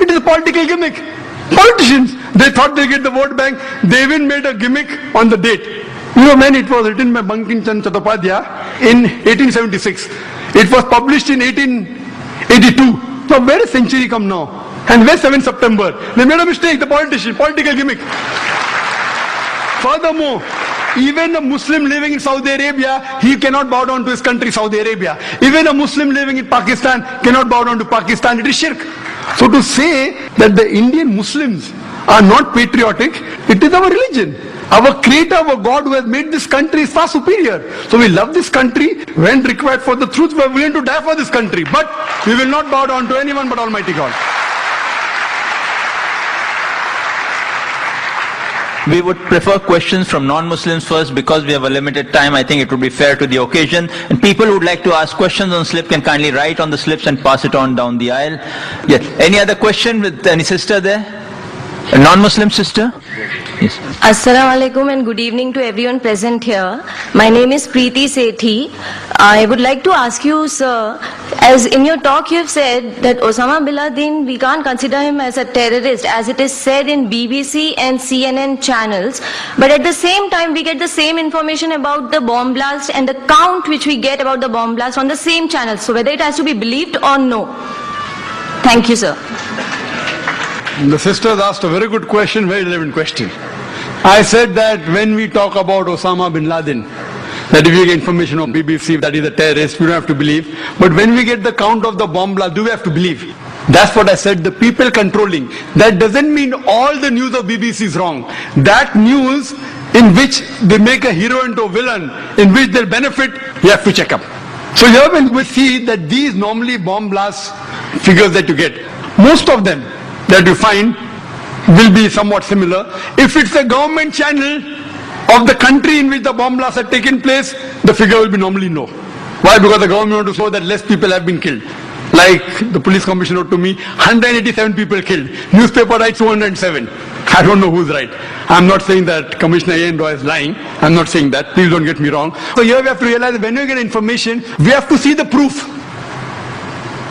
It is a political gimmick. Politicians, they thought they get the vote bank. They even made a gimmick on the date. You know when it was written by Bankim Chandra Chattopadhyay in 1876. It was published in 1882. So where is century come now? And where's 7th September? They made a mistake, the politician, political gimmick. Furthermore, even a Muslim living in Saudi Arabia, he cannot bow down to his country, Saudi Arabia. Even a Muslim living in Pakistan cannot bow down to Pakistan. It is shirk. So to say that the Indian Muslims are not patriotic, it is our religion. Our creator, our God who has made this country is far superior. So we love this country. When required for the truth, we are willing to die for this country. But we will not bow down to anyone but Almighty God. We would prefer questions from non-Muslims first because we have a limited time. I think it would be fair to the occasion. And people who would like to ask questions on slip can kindly write on the slips and pass it on down the aisle. Yes. Any other question with any sister there? A non-Muslim sister? Yes. Assalamu alaikum and good evening to everyone present here. My name is Preeti Sethi. I would like to ask you, sir, as in your talk you have said that Osama bin Laden, we can't consider him as a terrorist as it is said in BBC and CNN channels. But at the same time we get the same information about the bomb blast and the count which we get about the bomb blast on the same channels. So whether it has to be believed or no. Thank you, sir. The sisters asked a very good question, very relevant question. I said that when we talk about Osama bin Laden, that if we get information on BBC that he's a terrorist, we don't have to believe. But when we get the count of the bomb blast, do we have to believe? That's what I said, the people controlling. That doesn't mean all the news of BBC is wrong. That news in which they make a hero into a villain, in which they'll benefit, you have to check up. So here when we see that these normally bomb blast figures that you get, most of them that you find will be somewhat similar. If it's a government channel of the country in which the bomb blasts have taken place, the figure will be normally no. Why? Because the government wants to show that less people have been killed. Like the police commissioner wrote to me, 187 people killed. Newspaper writes 207. I don't know who's right. I'm not saying that Commissioner A. N. Roy is lying. I'm not saying that. Please don't get me wrong. So here we have to realize that when we get information, we have to see the proof.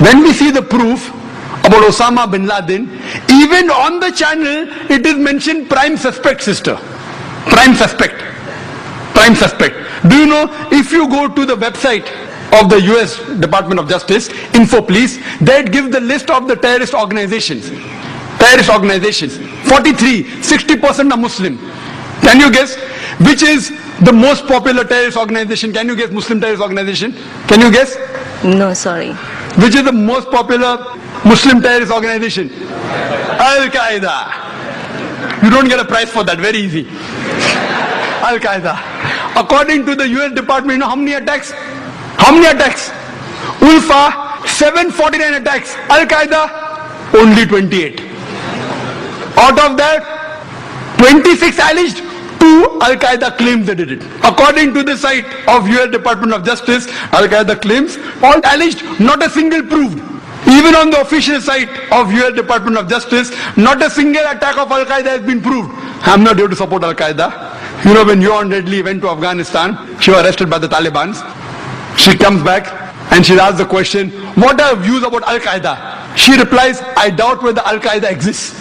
When we see the proof about Osama bin Laden, even on the channel, it is mentioned prime suspect, sister. Prime suspect. Prime suspect. Do you know, if you go to the website of the US Department of Justice, Info Police, that gives the list of the terrorist organizations. Terrorist organizations. 43, 60% are Muslim. Can you guess which is the most popular terrorist organization? Can you guess Muslim terrorist organization? Can you guess? No, sorry. Which is the most popular Muslim terrorist organization? Al-Qaeda. You don't get a prize for that, very easy. Al-Qaeda. According to the US Department, you know how many attacks? How many attacks? Ulfa, 749 attacks. Al-Qaeda, only 28. Out of that, 26 alleged, 2 Al-Qaeda claims they did it. According to the site of US Department of Justice, Al-Qaeda claims, all alleged, not a single proved. Even on the official site of US Department of Justice, not a single attack of Al-Qaeda has been proved. I'm not here to support Al-Qaeda. You know, when Yohan Redley went to Afghanistan, she was arrested by the Taliban. She comes back and she asks the question, what are your views about Al-Qaeda? She replies, I doubt whether Al-Qaeda exists.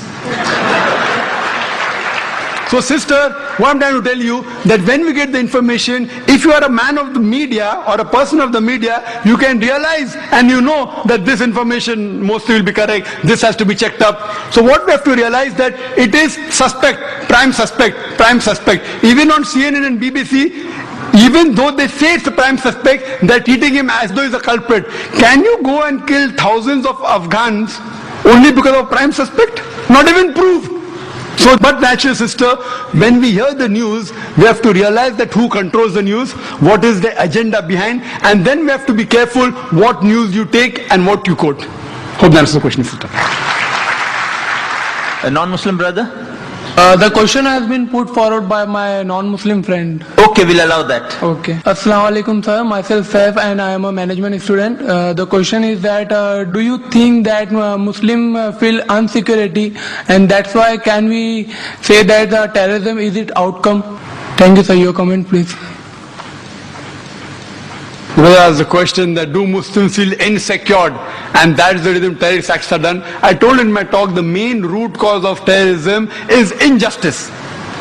So sister, what I'm trying to tell you, that when we get the information, if you are a man of the media or a person of the media, you can realize and you know that this information mostly will be correct, this has to be checked up. So what we have to realize that it is suspect, prime suspect, prime suspect. Even on CNN and BBC, even though they say it's a prime suspect, they're treating him as though he's a culprit. Can you go and kill thousands of Afghans only because of prime suspect? Not even proof. So, but natural sister, when we hear the news, we have to realize that who controls the news, what is the agenda behind, and then we have to be careful what news you take and what you quote. Hope that answers the question, sister. A non-Muslim brother? The question has been put forward by my non-Muslim friend. Okay, we'll allow that. Okay. Assalamu alaikum, sir. Myself Saif and I am a management student. The question is that do you think that Muslim feel insecurity and that's why can we say that terrorism is its outcome? Thank you, sir. Your comment, please. Brother asked the question that do Muslims feel insecure, and that's the reason terrorist acts are done. I told in my talk the main root cause of terrorism is injustice.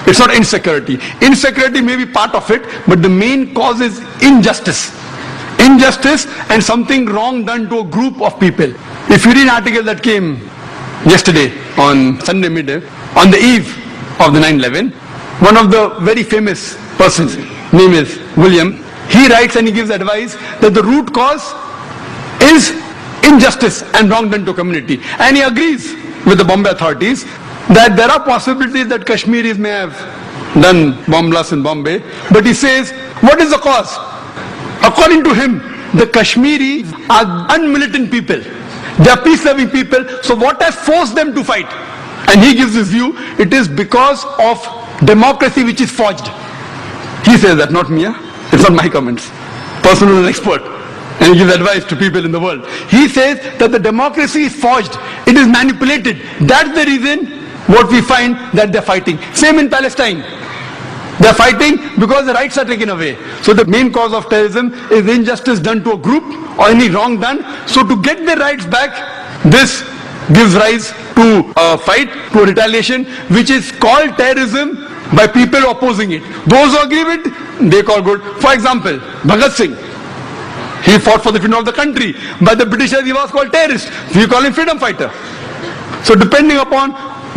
It's not insecurity. Insecurity may be part of it, but the main cause is injustice. Injustice and something wrong done to a group of people. If you read an article that came yesterday on Sunday midday, on the eve of the 9/11, one of the very famous persons, name is William, he writes and he gives advice that the root cause is injustice and wrong done to community. And he agrees with the Bombay authorities that there are possibilities that Kashmiris may have done bomb blasts in Bombay. But he says, what is the cause? According to him, the Kashmiris are unmilitant people. They are peace-loving people. So what has forced them to fight? And he gives his view, it is because of democracy which is forged. He says that, not me. It's not my comments. Person who is an expert. And he gives advice to people in the world. He says that the democracy is forged. It is manipulated. That's the reason what we find that they're fighting. Same in Palestine. They're fighting because the rights are taken away. So the main cause of terrorism is injustice done to a group or any wrong done. So to get their rights back, this gives rise to a fight, to a retaliation, which is called terrorism by people opposing it. Those who agree with it, they call good. For example, Bhagat Singh, he fought for the freedom of the country. By the Britishers, he was called terrorist. We call him freedom fighter. So depending upon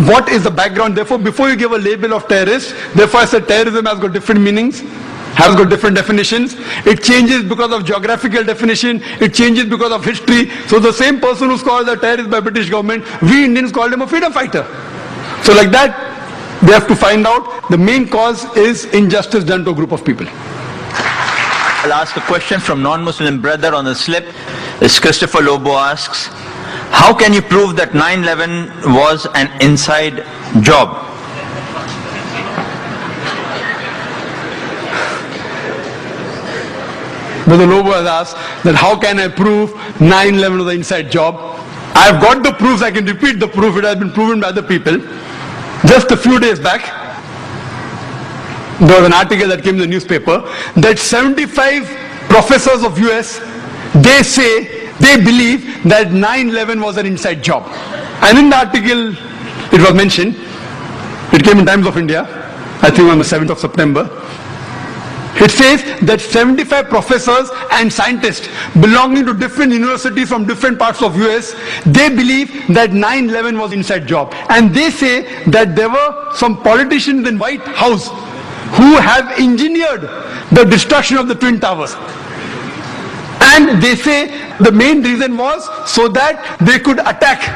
what is the background, therefore, before you give a label of terrorist, therefore I said terrorism has got different meanings, has got different definitions. It changes because of geographical definition. It changes because of history. So the same person who's called a terrorist by British government, we Indians called him a freedom fighter. So like that, they have to find out the main cause is injustice done to a group of people. I'll ask a question from non-Muslim brother on the slip. This Christopher Lobo asks, how can you prove that 9/11 was an inside job? Brother Lobo has asked that how can I prove 9/11 was an inside job? I've got the proofs, I can repeat the proof, it has been proven by other people. Just a few days back, there was an article that came in the newspaper that 75 professors of US, they say, they believe that 9/11 was an inside job. And in the article, it was mentioned, it came in Times of India, I think on the 7th of September. It says that 75 professors and scientists belonging to different universities from different parts of US, they believe that 9/11 was inside job. And they say that there were some politicians in White House who have engineered the destruction of the Twin Towers. And they say the main reason was so that they could attack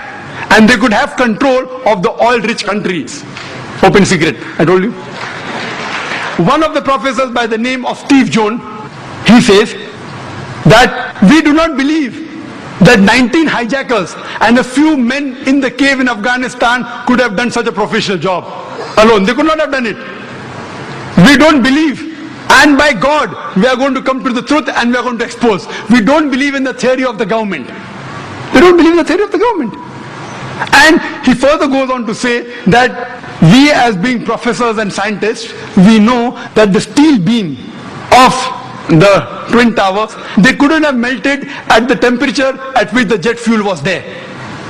and they could have control of the oil-rich countries. Open secret, I told you. One of the professors by the name of Steve Jones, he says that we do not believe that 19 hijackers and a few men in the cave in Afghanistan could have done such a professional job alone. They could not have done it. We don't believe, and by God, we are going to come to the truth and we are going to expose. We don't believe in the theory of the government. They don't believe in the theory of the government. And he further goes on to say that we as being professors and scientists, we know that the steel beam of the Twin Towers, they couldn't have melted at the temperature at which the jet fuel was there.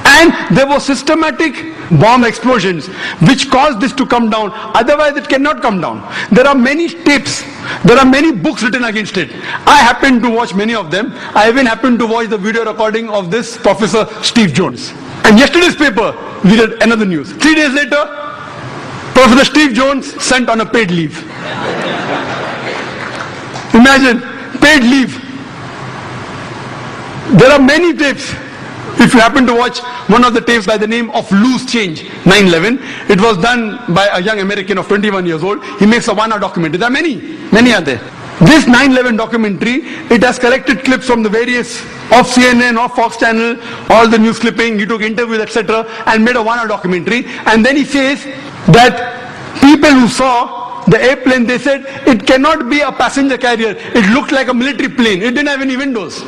And there were systematic bomb explosions which caused this to come down. Otherwise it cannot come down. There are many tapes, there are many books written against it. I happened to watch many of them. I even happened to watch the video recording of this Professor Steve Jones. And yesterday's paper, we read another news. 3 days later, Professor Steve Jones sent on a paid leave. Imagine, paid leave. There are many tapes. If you happen to watch one of the tapes by the name of Loose Change, 9/11, it was done by a young American of 21 years old. He makes a 1 hour documentary. There are many are there. This 9/11 documentary, it has collected clips from the various, of CNN, of Fox Channel, all the news clipping, he took interviews, etc. and made a 1 hour documentary. And then he says that people who saw the airplane, they said it cannot be a passenger carrier. It looked like a military plane. It didn't have any windows.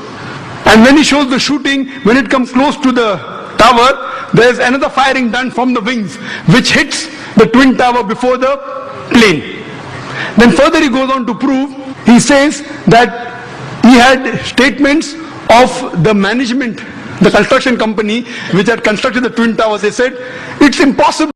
And when he shows the shooting, when it comes close to the tower, there is another firing done from the wings, which hits the Twin Tower before the plane. Then further he goes on to prove, he says that had statements of the management, the construction company which had constructed the Twin Towers. They said, it's impossible